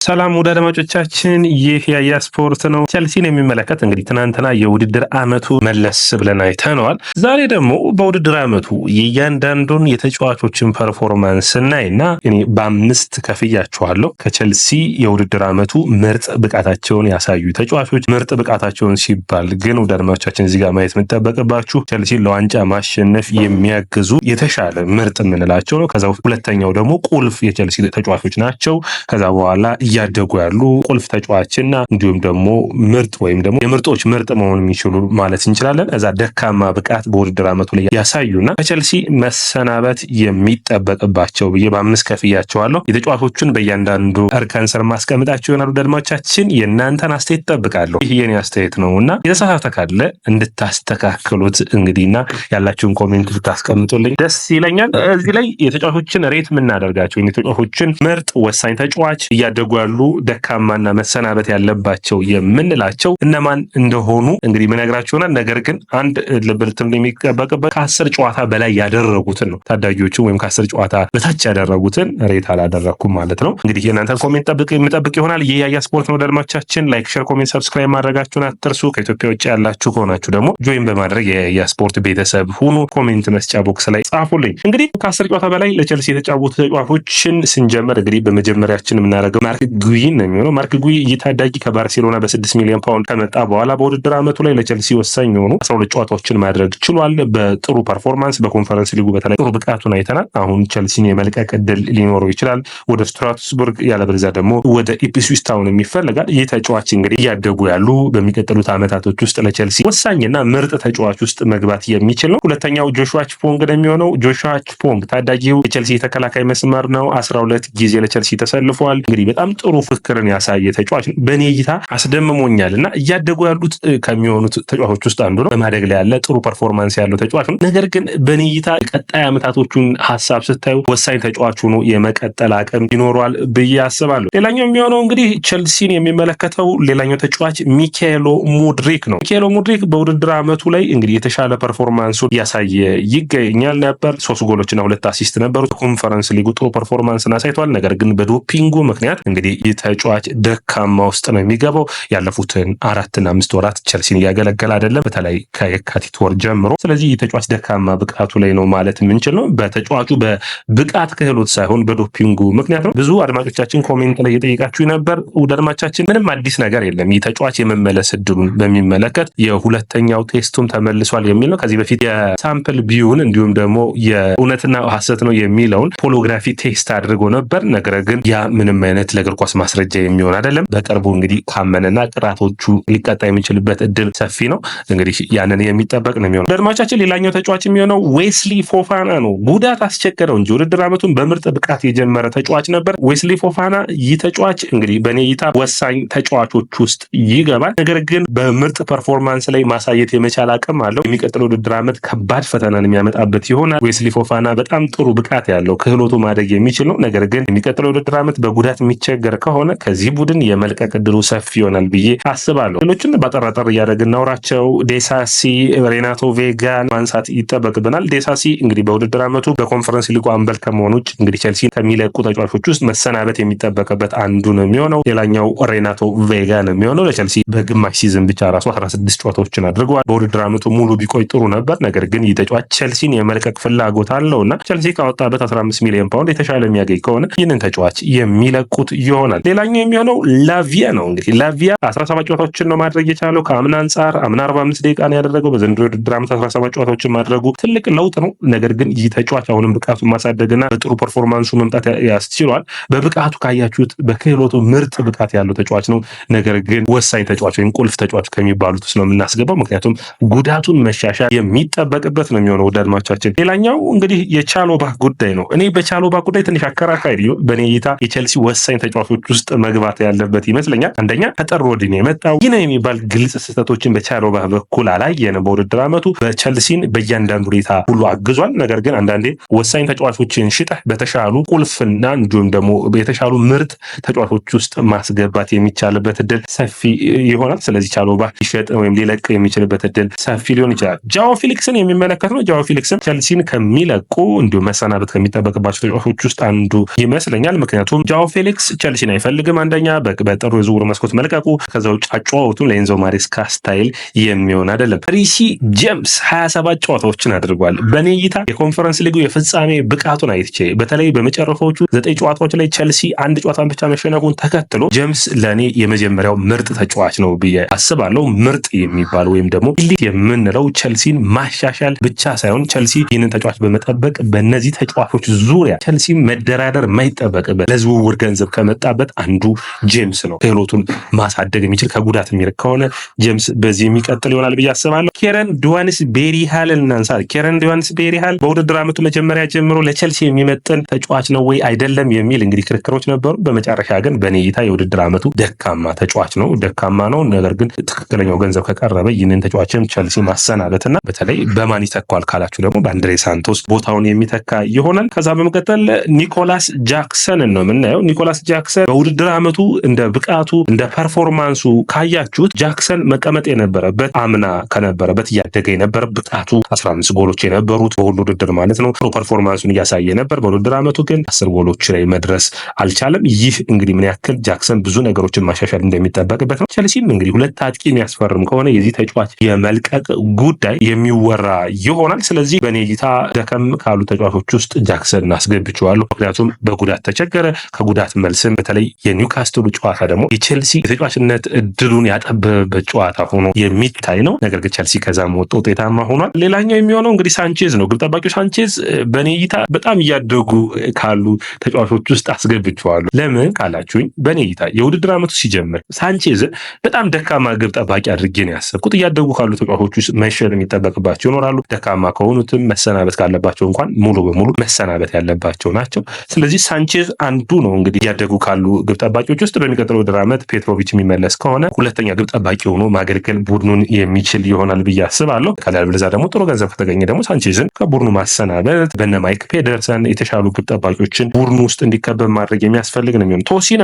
ሰላም ወደ አድማጮቻችን፣ ይህ ያያ ስፖርት ነው። ቸልሲን የሚመለከት እንግዲህ ትናንትና የውድድር ዓመቱ መለስ ብለን አይተነዋል። ዛሬ ደግሞ በውድድር ዓመቱ የእያንዳንዱን የተጫዋቾችን ፐርፎርማንስ ስናይና እኔ በአምስት ከፍያቸዋለሁ። ከቸልሲ የውድድር ዓመቱ ምርጥ ብቃታቸውን ያሳዩ ተጫዋቾች። ምርጥ ብቃታቸውን ሲባል ግን ወደ አድማጮቻችን እዚህ ጋር ማየት የምጠበቅባችሁ ቸልሲን ለዋንጫ ማሸነፍ የሚያግዙ የተሻለ ምርጥ የምንላቸው ነው። ከዛ ሁለተኛው ደግሞ ቁልፍ የቸልሲ ተጫዋቾች ናቸው። ከዛ በኋላ እያደጉ ያሉ ቁልፍ ተጫዋችና እንዲሁም ደግሞ ምርጥ ወይም ደግሞ የምርጦች ምርጥ መሆን የሚችሉ ማለት እንችላለን። እዛ ደካማ ብቃት በውድድር ዓመቱ ላይ ያሳዩና ከቸልሲ መሰናበት የሚጠበቅባቸው ብዬ በአምስት ከፍያቸዋለሁ። የተጫዋቾቹን በእያንዳንዱ እርከን ስር ማስቀምጣቸው ይሆናሉ። ደድማቻችን የእናንተን አስተያየት እጠብቃለሁ። ይህ የኔ አስተያየት ነው እና የተሳሳተ ካለ እንድታስተካክሉት እንግዲህና ያላችሁን ኮሜንት ብታስቀምጡልኝ ደስ ይለኛል። እዚህ ላይ የተጫዋቾችን ሬት የምናደርጋቸው የተጫዋቾችን ምርጥ ወሳኝ ተጫዋች እያደጉ ያሉ ደካማና መሰናበት ያለባቸው የምንላቸው እነማን እንደሆኑ እንግዲህ ምነግራችሁ ይሆናል። ነገር ግን አንድ ልብ ልትሉ የሚጠበቅበት ከ10 ጨዋታ በላይ ያደረጉትን ነው። ታዳጊዎችን ወይም ከ10 ጨዋታ በታች ያደረጉትን ሬት አላደረኩም ማለት ነው። እንግዲህ የእናንተን ኮሜንት የምጠብቅ ይሆናል። ይህ ያያ ስፖርት ነው። ደድማቻችን ላይክ፣ ሼር፣ ኮሜንት፣ ሰብስክራይብ ማድረጋችሁን አትርሱ። ከኢትዮጵያ ውጭ ያላችሁ ከሆናችሁ ደግሞ ጆይን በማድረግ የያያ ስፖርት ቤተሰብ ሁኑ። ኮሜንት መስጫ ቦክስ ላይ ጻፉልኝ። እንግዲህ ከ10 ጨዋታ በላይ ለቸልሲ የተጫወቱ ተጫዋቾችን ስንጀምር እንግዲህ በመጀመሪያችን የምናደርገው ማርክ ጉይን ነው የሚሆነው። ማርክ ጉይ ታዳጊ ከባርሴሎና በ6 ሚሊዮን ፓውንድ ከመጣ በኋላ በውድድር ዓመቱ ላይ ለቸልሲ ወሳኝ የሆኑ 12 ጨዋታዎችን ማድረግ ችሏል። በጥሩ ፐርፎርማንስ በኮንፈረንስ ሊጉ በተለይ ጥሩ ብቃቱን አይተናል። አሁን ቸልሲን የመልቀቅ እድል ሊኖረው ይችላል ወደ ስትራስቡርግ፣ ያለበለዚያ ደግሞ ወደ ኢፕስዊች ታውን የሚፈልጋል። ይህ ተጫዋች እንግዲህ እያደጉ ያሉ በሚቀጥሉት ዓመታቶች ውስጥ ለቸልሲ ወሳኝና ምርጥ ተጫዋች ውስጥ መግባት የሚችል ነው። ሁለተኛው ጆሹዋ ቺፖንግ ነው የሚሆነው። ጆሹዋ ቺፖንግ ታዳጊው የቸልሲ የተከላካይ መስመር ነው። 12 ጊዜ ለቸልሲ ተሰልፏል። እንግዲህ በጣም ጥሩ ፍክርን ያሳየ ተጫዋች ነው። በእኔ እይታ አስደምሞኛል እና እያደጉ ያሉት ከሚሆኑት ተጫዋቾች ውስጥ አንዱ ነው። በማደግ ላይ ያለ ጥሩ ፐርፎርማንስ ያለው ተጫዋች ነው። ነገር ግን በእኔ እይታ ቀጣይ ዓመታቶቹን ሀሳብ ስታዩ ወሳኝ ተጫዋች ሆኖ የመቀጠል አቅም ይኖረዋል ብዬ አስባለሁ። ሌላኛው የሚሆነው እንግዲህ ቸልሲን የሚመለከተው ሌላኛው ተጫዋች ሚካኤሎ ሙድሪክ ነው። ሚካኤሎ ሙድሪክ በውድድር ዓመቱ ላይ እንግዲህ የተሻለ ፐርፎርማንሱን ያሳየ ይገኛል ነበር። 3 ጎሎችና 2 አሲስት ነበሩ። ኮንፈረንስ ሊጉ ጥሩ ፐርፎርማንስን አሳይቷል። ነገር ግን በዶፒንጉ ምክንያት እንግዲህ ተጫዋች ደካማ ውስጥ ነው የሚገባው። ያለፉትን 4 እና 5 ወራት ቸልሲን እያገለገለ አይደለም፣ በተለይ ከየካቲት ወር ጀምሮ። ስለዚህ የተጫዋች ደካማ ብቃቱ ላይ ነው ማለት የምንችል ነው። በተጫዋቹ በብቃት ክህሎት ሳይሆን በዶፒንጉ ምክንያት ነው። ብዙ አድማጮቻችን ኮሜንት ላይ እየጠየቃችሁ ነበር። ወደ አድማጮቻችን ምንም አዲስ ነገር የለም። ይህ ተጫዋች የመመለስ እድሉን በሚመለከት የሁለተኛው ቴስቱም ተመልሷል የሚል ነው። ከዚህ በፊት የሳምፕል ቢዩን እንዲሁም ደግሞ የእውነትና ሐሰት ነው የሚለውን ፖሎግራፊ ቴስት አድርጎ ነበር። ነገር ግን ያ ምንም አይነት ለእግር ኳስ ማስረጃ የሚሆን አይደለም። በቅርቡ እንግዲህ ካመነና ቅጣቶቹ ሊቀጣ የሚችልበት እድል ሰፊ ነው። እንግዲህ ያንን የሚጠበቅ ነው የሚሆነው። ደድማቻችን ሌላኛው ተጫዋች የሚሆነው ዌስሊ ፎፋና ነው። ጉዳት አስቸገረው እንጂ ውድድር ዓመቱን በምርጥ ብቃት የጀመረ ተጫዋች ነበር ዌስሊ ፎፋና። ይህ ተጫዋች እንግዲህ በኔ እይታ ወሳኝ ተጫዋቾች ውስጥ ይገባል። ነገር ግን በምርጥ ፐርፎርማንስ ላይ ማሳየት የመቻል አቅም አለው። የሚቀጥለው ውድድር ዓመት ከባድ ፈተናን የሚያመጣበት ይሆናል። ዌስሊ ፎፋና በጣም ጥሩ ብቃት ያለው ክህሎቱ ማደግ የሚችል ነው። ነገር ግን የሚቀጥለው ውድድር ዓመት በጉዳት የሚቸገር ከሆነ ከዚህ ቡድን የመልቀቅ እድሉ ሰፊ ይሆናል ብዬ አስባለሁ። ሌሎችን ባጠራጠር እያደረግን እናውራቸው። ዴሳሲ፣ ሬናቶ ቬጋን ማንሳት ይጠበቅብናል። ዴሳሲ እንግዲህ በውድድር ዓመቱ በኮንፈረንስ ሊጉ አምበል ከመሆኑ ውጭ እንግዲህ ቸልሲ ከሚለቁ ተጫዋቾች ውስጥ መሰናበት የሚጠበቅበት አንዱ ነው የሚሆነው። ሌላኛው ሬናቶ ቬጋ ነው የሚሆነው። ለቸልሲ በግማሽ ሲዝን ብቻ ራሱ 16 ጨዋታዎችን አድርገዋል። በውድድር ዓመቱ ሙሉ ቢቆይ ጥሩ ነበር። ነገር ግን ይህ ተጫዋች ቸልሲን የመልቀቅ ፍላጎት አለውና ቸልሲ ካወጣበት 15 ሚሊዮን ፓውንድ የተሻለ የሚያገኝ ከሆነ ይህንን ተጫዋች የሚለቁት ይሆናል። ሌላኛው የሚሆነው ላቪያ ነው። እንግዲህ ላቪያ 17 ጨዋታዎችን ነው ማድረግ የቻለው። ከአምና አንጻር አምና 45 ደቂቃ ነው ያደረገው። በዘንድሮ የውድድር ዓመት 17 ጨዋታዎችን ማድረጉ ትልቅ ለውጥ ነው። ነገር ግን ይህ ተጫዋች አሁንም ብቃቱን ማሳደግና በጥሩ ፐርፎርማንሱ መምጣት ያስችሏል። በብቃቱ ካያችሁት በክህሎቱ ምርጥ ብቃት ያለው ተጫዋች ነው። ነገር ግን ወሳኝ ተጫዋች ወይም ቁልፍ ተጫዋች ከሚባሉት ውስጥ ነው የምናስገባው። ምክንያቱም ጉዳቱን መሻሻል የሚጠበቅበት ነው የሚሆነው። ወደ አድማጮቻችን ሌላኛው እንግዲህ የቻሎባ ጉዳይ ነው። እኔ በቻሎባ ጉዳይ ትንሽ አከራካሪ ነው። በኔ እይታ የቸልሲ ወሳኝ ተጫዋቾች ውስጥ መግባት ያለበት ይመስለኛል። አንደኛ ከጥር ወዲህ ነው የመጣው። ይህ ነው የሚባል ግልጽ ስህተቶችን በቻሎባ በኩል አላየንም። በውድድር ዓመቱ በቸልሲን በእያንዳንዱ ሁኔታ ሁሉ አግዟል። ነገር ግን አንዳንዴ ወሳኝ ተጫዋቾችን ሽጠህ በተሻሉ ቁልፍና እንዲሁም ደግሞ የተሻሉ ምርጥ ተጫዋቾች ውስጥ ማስገባት የሚቻልበት እድል ሰፊ ይሆናል። ስለዚህ ቻሎባ ሊሸጥ ወይም ሊለቅ የሚችልበት እድል ሰፊ ሊሆን ይችላል። ጃኦ ፊሊክስን የሚመለከት ነው። ጃኦ ፊሊክስን ቸልሲን ከሚለቁ እንዲሁም መሰናበት ከሚጠበቅባቸው ተጫዋቾች ውስጥ አንዱ ይመስለኛል። ምክንያቱም ጃኦ ፊሊክስ ቸልሲን አይፈልግም። አንደኛ በጥሩ የዝውውር መስኮት መልቀቁ፣ ከዛ ውጭ አጨዋወቱን ለኤንዞ ማሬስካ ስታይል የሚሆን አይደለም። ሪሲ ጄምስ 27 ጨዋታዎችን አድርጓል። በኔ እይታ የኮንፈረንስ ሊጉ የፍጻሜ ብቃቱን አይቼ በተለይ በመጨረሻዎቹ 9 ጨዋታዎች ላይ ቸልሲ አንድ ጨዋታን ብቻ መሸነፉን ተከትሎ ጄምስ ለኔ የመጀመሪያው ምርጥ ተጫዋች ነው ብዬ አስባለሁ። ምርጥ የሚባል ወይም ደግሞ ኢሊት የምንለው ቸልሲን ማሻሻል ብቻ ሳይሆን ቸልሲ ይህንን ተጫዋች በመጠበቅ በእነዚህ ተጫዋቾች ዙሪያ ቸልሲ መደራደር የማይጠበቅበት ለዝውውር ገንዘብ ከመጣበት አንዱ ጄምስ ነው። ክህሎቱን ማሳደግ የሚችል ከጉዳት የሚርቅ ከሆነ ጄምስ በዚህ የሚቀጥል ይሆናል ብዬ አስባለሁ። ኬረን ድዋንስቤሪ-ሃልን እናንሳ። ኬረን ድዋንስቤሪ-ሃል በውድድር ዓመቱ መጀመሪያ ጀምሮ ለቸልሲ የሚመጥን ተጫዋች ነው ወይ አይደለም የሚል እንግዲህ ክርክሮች ነበሩ። በመጨረሻ ግን በኔ እይታ የውድድር ዓመቱ ደካማ ተጫዋች ነው፣ ደካማ ነው። ነገር ግን ትክክለኛው ገንዘብ ከቀረበ ይህንን ተጫዋችም ቸልሲ ማሰናበትና በተለይ በማን ይተካዋል ካላችሁ ደግሞ በአንድሬ ሳንቶስ ቦታውን የሚተካ ይሆናል። ከዛ በመቀጠል ኒኮላስ ጃክሰንን ነው የምናየው። ኒኮላስ ጃክሰን በውድድር ዓመቱ እንደ ብቃቱ እንደ ፐርፎርማንሱ ካያችሁት ጃክሰን መቀመጥ የነበረበት አምና ከነበረበት እያደገ የነበረ ብቃቱ 15 ጎሎች የነበሩት በሁሉ ውድድር ማለት ነው። ጥሩ ፐርፎርማንሱን እያሳየ ነበር። በውድድር ዓመቱ ግን 10 ጎሎች ላይ መድረስ አልቻለም። ይህ እንግዲህ ምን ያክል ጃክሰን ብዙ ነገሮችን ማሻሻል እንደሚጠበቅበት ነው። ቸልሲም እንግዲህ ሁለት አጥቂ የሚያስፈርም ከሆነ የዚህ ተጫዋች የመልቀቅ ጉዳይ የሚወራ ይሆናል። ስለዚህ በኔ እይታ ደከም ካሉ ተጫዋቾች ውስጥ ጃክሰን አስገብቼዋለሁ። ምክንያቱም በጉዳት ተቸገረ። ከጉዳት መልስም በተለይ የኒውካስትሉ ጨዋታ ደግሞ የቸልሲ የተጫዋችነት እድሉን ያጠበበበት ጨዋታ ሆኖ የሚታይ ነው። ነገር ግን ቸልሲ ከዛም ወጥቶ ውጤታማ ሆኗል። ሌላኛው የሚሆነው እንግዲህ ሳንቼዝ ነው። ግብ ጠባቂው ሳንቼዝ በኔ እይታ በጣም እያደጉ ካሉ ተጫዋቾች ውስጥ አስገብቼዋለሁ። ለምን ካላችሁኝ በኔ እይታ የውድድር ዓመቱ ሲጀምር ሳንቼዝ በጣም ደካማ ግብ ጠባቂ አድርጌ ነው ያሰብኩት። እያደጉ ካሉ ተጫዋቾች ውስጥ መሸጥ የሚጠበቅባቸው ይኖራሉ። ደካማ ከሆኑትም መሰናበት ካለባቸው እንኳን ሙሉ በሙሉ መሰናበት ያለባቸው ናቸው። ስለዚህ ሳንቼዝ አንዱ ነው እንግዲህ እያደጉ ካሉ ግብ ጠባቂዎች ውስጥ። በሚቀጥለው ውድድር ዓመት ፔትሮቪች የሚመለስ ከሆነ ሁለተኛ ግብ ጠባቂ ሆኖ ማገልገል ቡድኑን የሚችል ይሆናል ብዬ አስባለሁ። ካለበለዚያ ደግሞ ጥሩ ገንዘብ ከተገኘ ደግሞ ሳንቼዝን ከቡድኑ ማሰናበት፣ በነ ማይክ ፔደርሰን የተሻሉ ግብ ጠባቂዎችን ቡድኑ ውስጥ እንዲከበብ ማድረግ የሚያስፈልግ ነው የሚሆነው። ቶሲን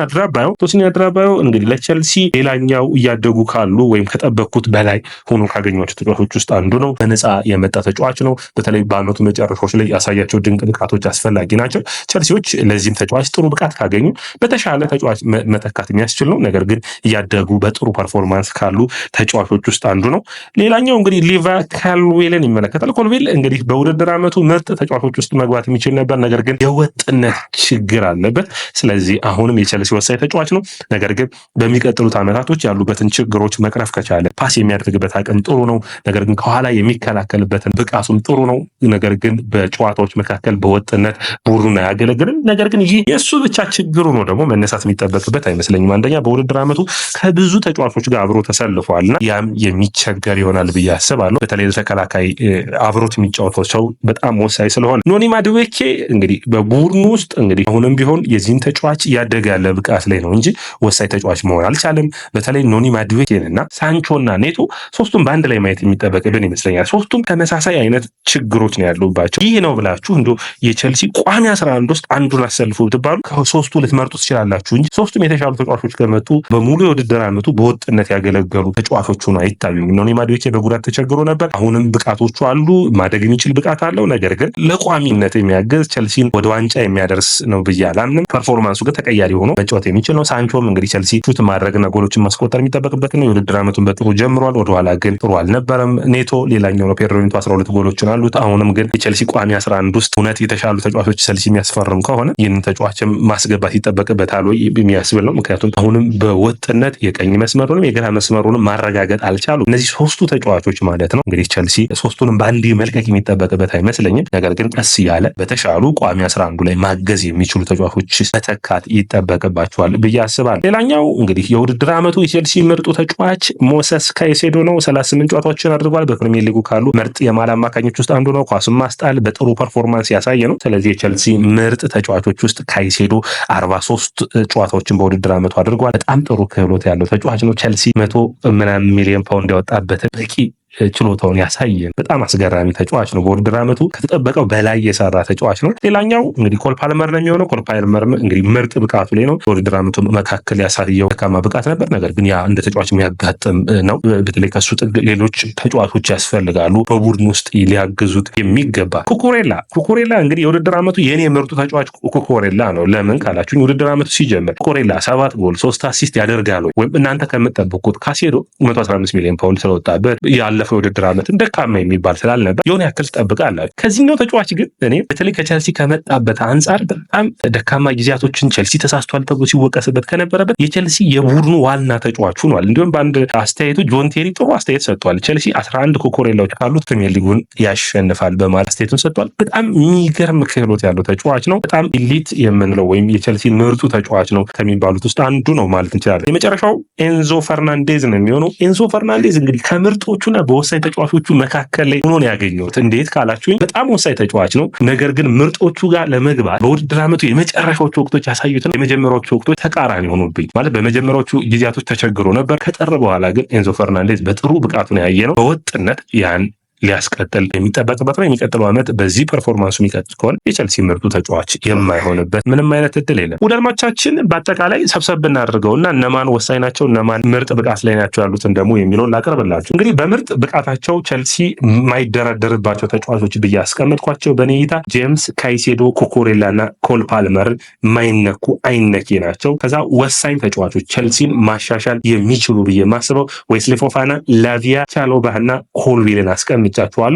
አድራባዮ እንግዲህ ለቸልሲ ሌላኛው እያደጉ ካሉ ወይም ከጠበቅኩት በላይ ሆኖ ካገኟቸው ተጫዋቾች ውስጥ አንዱ ነው። በነፃ የመጣ ተጫዋች ነው። በተለይ በዓመቱ መጨረሻዎች ላይ ያሳያቸው ድንቅ ብቃቶች አስፈላጊ ናቸው። ቸልሲዎች ለዚህም ተጫዋች ጥሩ ብቃት ካገኙ በተሻለ ተጫዋች መተካት የሚያስችል ነው። ነገር ግን እያደጉ በጥሩ ፐርፎርማንስ ካሉ ተጫዋቾች ውስጥ አንዱ ነው። ሌላኛው እንግዲህ ሊቫ ኮልዊልን ይመለከታል። ኮልዊል እንግዲህ በውድድር ዓመቱ ምርጥ ተጫዋቾች ውስጥ መግባት የሚችል ነበር። ነገር ግን የወጥነት ችግር አለበት። ስለዚህ አሁንም የቸልሲ ወሳኝ ተጫዋች ነው። ነገር ግን በሚቀጥሉት ዓመታቶች ያሉበትን ችግሮች መቅረፍ ከቻለ ፓስ የሚያደርግበት አቅም ጥሩ ነው። ነገር ግን ከኋላ የሚከላከልበትን ብቃቱም ጥሩ ነው። ነገር ግን በጨዋታዎች መካከል በወጥነት ቡድኑን አያገለግልም። ነገር ግን ይህ የእሱ ብቻ ችግሩ ነው ደግሞ መነሳት የሚጠበቅበት አይመስለኝም። አንደኛ በውድድር ዓመቱ ከብዙ ተጫዋቾች ጋር አብሮ ተሰልፏልና ያም የሚቸገር ይሆናል ብዬ አስባለሁ። በተለይ ተከላካይ አብሮት የሚጫወተው ሰው በጣም ወሳኝ ስለሆነ ኖኒ ማዱዌኬ እንግዲህ በቡድኑ ውስጥ እንግዲህ አሁንም ቢሆን የዚህን ተጫዋች እያደገ ያለ ብቃት ላይ ነው እንጂ ወሳኝ ተጫዋች መሆን አልቻለም። በተለይ ኖኒ ማዱዌኬንና ሳንቾና ኔቶ ሶስቱም በአንድ ላይ ማየት የሚጠበቅብን ይመስለኛል። ሶስቱም ተመሳሳይ አይነት ችግሮች ነው ያሉባቸው። ይህ ነው ብላችሁ እንዶ የቸልሲ ቋሚ 11 ውስጥ አንዱን አሰልፉ ብትባሉ ከሶስቱ ልትመርጡ ትችላላችሁ እንጂ ሶስቱም የተሻሉ ተጫዋቾች ከመጡ በሙሉ የውድድር ዓመቱ በወጥነት ያገለገሉ ተጫዋቾች ሆነው አይታዩም። ኖኒ ማዱዌኬ በጉዳት ተቸግሮ ነበር። አሁንም ብቃቶቹ አሉ፣ ማደግ የሚችል ብቃት አለው። ነገር ግን ለቋሚነት የሚያገዝ ቸልሲን ወደ ዋንጫ የሚያደርስ ነው ብዬ አላምንም። ፐርፎርማንሱ ግን ተቀያሪ ሆኖ መጫወት የሚችል ነው። ሳንቾም እንግዲህ ቸልሲ ሹት ማድረግና ጎሎችን ማስቆጠር የሚጠበቅበት ነው። የውድድር ዓመቱን በጥሩ ጀምሯል። ወደኋላ ግን ጥሩ አልነበረም። ኔቶ ሌላኛው ነው። ፔድሮ ኔቶ 12 ጎሎችን አሉት። አሁንም ግን የቸልሲ ቋሚ 11 ውስጥ እውነት የተሻሉ ተጫዋቾች ቸልሲ የሚያስፈርም ከሆነ ይህንን ተጫዋችም ማስገባት ይጠበቅበታል ወይ የሚያስብል ነው። ምክንያቱም አሁንም በወጥነት የቀኝ መስመሩንም የግራ መስመሩንም ማረጋገጥ አልቻሉም። እነዚህ ሶስቱ ተጫዋቾች ማለት ነው። እንግዲህ ቸልሲ ሶስቱንም በአንድ መልቀቅ የሚጠበቅበት አይመስለኝም። ነገር ግን ቀስ እያለ በተሻሉ ቋሚ 11 ላይ ማገዝ የሚችሉ ተጫዋቾች መተካት ይጠበቅባቸዋል ብዬ አስባለሁ። ሌላኛው እንግዲህ የውድድር ዓመቱ የቸልሲ ምርጡ ተጫዋች ሞሰስ ካይሴዶ ነው። 38 ጨዋታዎችን አድርጓል። በፕሪሚየር ሊጉ ካሉ ምርጥ የማል አማካኞች ውስጥ አንዱ ነው። ኳሱን ማስጣል በጥሩ ፐርፎርማንስ ያሳየ ነው። ስለዚህ የቸልሲ ምርጥ ተጫዋቾች ውስጥ ካይሴዶ 43 ጨዋታዎችን በውድድር ዓመቱ አድርጓል። በጣም ጥሩ ክህሎት ያለው ተጫዋች ነው። ቸልሲ 100 ሚሊዮን ፓውንድ ያወጣበት በቂ ችሎታውን ያሳየን በጣም አስገራሚ ተጫዋች ነው። በውድድር ዓመቱ ከተጠበቀው በላይ የሰራ ተጫዋች ነው። ሌላኛው እንግዲህ ኮል ፓልመር ነው የሚሆነው። ኮል ፓልመር እንግዲህ ምርጥ ብቃቱ ላይ ነው። በውድድር ዓመቱ መካከል ያሳየው ደካማ ብቃት ነበር፣ ነገር ግን ያ እንደ ተጫዋች የሚያጋጥም ነው። በተለይ ከሱ ጥግ ሌሎች ተጫዋቾች ያስፈልጋሉ በቡድን ውስጥ ሊያግዙት የሚገባ። ኩኩሬላ እንግዲህ የውድድር ዓመቱ የኔ ምርጡ ተጫዋች ኩኩሬላ ነው። ለምን ካላችሁኝ ውድድር ዓመቱ ሲጀምር ኩኩሬላ 7 ጎል 3 አሲስት ያደርጋል ወይም እናንተ ከምትጠብቁት ካሴዶ 115 ሚሊዮን ፓውንድ ስለወጣበት ያለፈው ውድድር ዓመት ደካማ የሚባል ስላልነበር የሆነ ያክል ትጠብቃላችሁ። ከዚህኛው ተጫዋች ግን እኔ በተለይ ከቸልሲ ከመጣበት አንጻር በጣም ደካማ ጊዜያቶችን ቸልሲ ተሳስቷል ተብሎ ሲወቀስበት ከነበረበት የቸልሲ የቡድኑ ዋና ተጫዋች ሆኗል። እንዲሁም በአንድ አስተያየቱ ጆን ቴሪ ጥሩ አስተያየት ሰጥቷል። ቸልሲ 11 ኮኮሬላዎች ካሉት ፕሪሚየር ሊጉን ያሸንፋል በማለት አስተያየቱን ሰጥቷል። በጣም የሚገርም ክህሎት ያለው ተጫዋች ነው። በጣም ኢሊት የምንለው ወይም የቸልሲ ምርጡ ተጫዋች ነው ከሚባሉት ውስጥ አንዱ ነው ማለት እንችላለን። የመጨረሻው ኤንዞ ፈርናንዴዝ ነው የሚሆነው። ኤንዞ ፈርናንዴዝ እንግዲህ ከምርጦቹና በወሳኝ ተጫዋቾቹ መካከል ላይ ሆኖ ነው ያገኘሁት። እንዴት ካላችሁኝ በጣም ወሳኝ ተጫዋች ነው፣ ነገር ግን ምርጦቹ ጋር ለመግባት በውድድር ዓመቱ የመጨረሻዎቹ ወቅቶች ያሳዩትን የመጀመሪያዎቹ ወቅቶች ተቃራኒ ሆኑብኝ። ማለት በመጀመሪያዎቹ ጊዜያቶች ተቸግሮ ነበር። ከጠር በኋላ ግን ኤንዞ ፈርናንዴዝ በጥሩ ብቃቱ ነው ያየ ነው። በወጥነት ያን ሊያስቀጥል የሚጠበቅበት ነው። የሚቀጥለው ዓመት በዚህ ፐርፎርማንሱ የሚቀጥል ከሆነ የቸልሲ ምርጡ ተጫዋች የማይሆንበት ምንም አይነት እድል የለም። ውድ አድማጮቻችን በአጠቃላይ ሰብሰብ ብናደርገውና እነማን ወሳኝ ናቸው እነማን ምርጥ ብቃት ላይ ናቸው ያሉትን ደግሞ የሚለውን ላቀርብላችሁ። እንግዲህ በምርጥ ብቃታቸው ቸልሲ የማይደረደርባቸው ተጫዋቾች ብዬ አስቀመጥኳቸው። በኔ እይታ ጄምስ፣ ካይሴዶ፣ ኩኩሬላ እና ኮል ፓልመር የማይነኩ አይነኬ ናቸው። ከዛ ወሳኝ ተጫዋቾች ቸልሲን ማሻሻል የሚችሉ ብዬ የማስበው ዌስሊ ፎፋና፣ ላቪያ፣ ቻሎባህ እና ኮልዊልን አስቀምጫቸዋለሁ።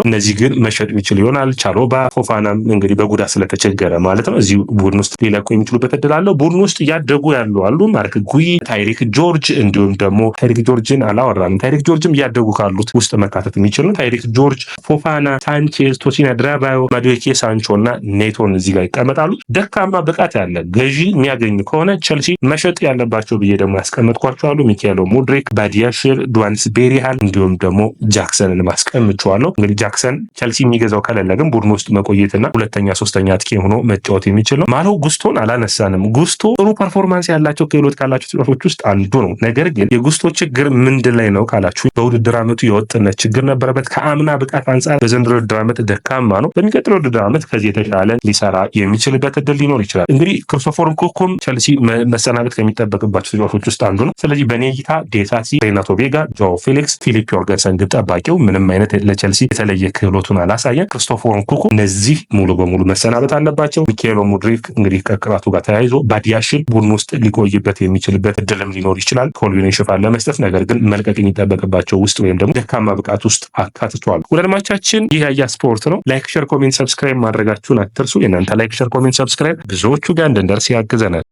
እነዚህ ግን መሸጥ የሚችል ይሆናል። ቻሎባ፣ ፎፋናም እንግዲህ በጉዳት ስለተቸገረ ማለት ነው እዚህ ቡድን ውስጥ ሊለቁ የሚችሉበት እድል አለው። ቡድን ውስጥ እያደጉ ያሉ አሉ። ማርክ ጉይ፣ ታይሪክ ጆርጅ እንዲሁም ደግሞ ታይሪክ ጆርጅን አላወራንም። ታይሪክ ጆርጅም እያደጉ ካሉት ውስጥ መካተት የሚችል ነው። ታይሪክ ጆርጅ፣ ፎፋና፣ ሳንቼዝ፣ ቶሲና ድራባዮ፣ ማዱዌኬ፣ ሳንቾ እና ኔቶን እዚህ ጋር ይቀመጣሉ። ደካማ ብቃት ያለ ገዢ የሚያገኝ ከሆነ ቸልሲ መሸጥ ያለባቸው ብዬ ደግሞ ያስቀመጥኳቸዋሉ። ሚካኤሎ ሙድሪክ፣ ባዲያሽር፣ ዱዋንስ ቤሪሃል እንዲሁም ደግሞ ጃክሰንን ማስቀምጫዋለሁ። እንግዲህ ጃክሰን ቸልሲ የሚገዛው ከሌለ ግን ቡድን ውስጥ መቆየትና ሁለተኛ ሶስተኛ አጥቂ ሆኖ መጫወት የሚችል ነው። ማሎ ጉስቶን አላነሳንም። ጉስቶ ጥሩ ፐርፎርማንስ ያላቸው ክህሎት ካላቸው ተጫዋቾች ውስጥ አንዱ ነው። ነገር ግን የጉስቶ ችግር ምንድን ላይ ነው ካላችሁ በውድድር ዓመቱ የወጥነት ችግር ነበረበት። ከአምና ብቃት አንጻር በዘንድሮ ውድድር ዓመት ደካማ ነው። በሚቀጥለው ውድድር ዓመት ከዚህ የተሻለ ሊሰራ የሚችልበት እድል ሊኖር ይችላል። እንግዲህ ክሪስቶፈር ንኩንኩም ቸልሲ መሰናበት ከሚጠበቅባቸው ተጫዋቾች ውስጥ አንዱ ነው። ስለዚህ በኔ እይታ ዴሳሲ፣ ሬናቶ ቬጋ፣ ጆ ፌሊክስ፣ ፊሊፕ ዮርገንሰን ግብ ጠባቂው ምንም አይነት ለቸልሲ የተለየ ክህሎቱን አላሳየን። ክሪስቶፈር ንኩንኩም እነዚህ ሙሉ በሙሉ መሰናበት አለባቸው። ሚካኤሎ ሙድሪክ እንግዲህ ከቅራቱ ጋር ተያይዞ ባዲያሽን ቡድን ውስጥ ሊቆይበት የሚችልበት እድልም ሊኖር ይችላል ኮልዊንን ሽፋን ለመስጠት። ነገር ግን መልቀቅ የሚጠበቅባቸው ውስጥ ወይም ደግሞ ደካማ ብቃት ውስጥ አካትቷል። ወደ አድማቻችን ይህ ያያ ስፖርት ነው። ላይክ፣ ሸር፣ ኮሜንት፣ ሰብስክራይብ ማድረጋችሁን አትርሱ። የእናንተ ላይክ፣ ሸር፣ ኮሜንት፣ ሰብስክራይብ ብዙዎቹ ጋር እንድንደርስ ያግዘናል።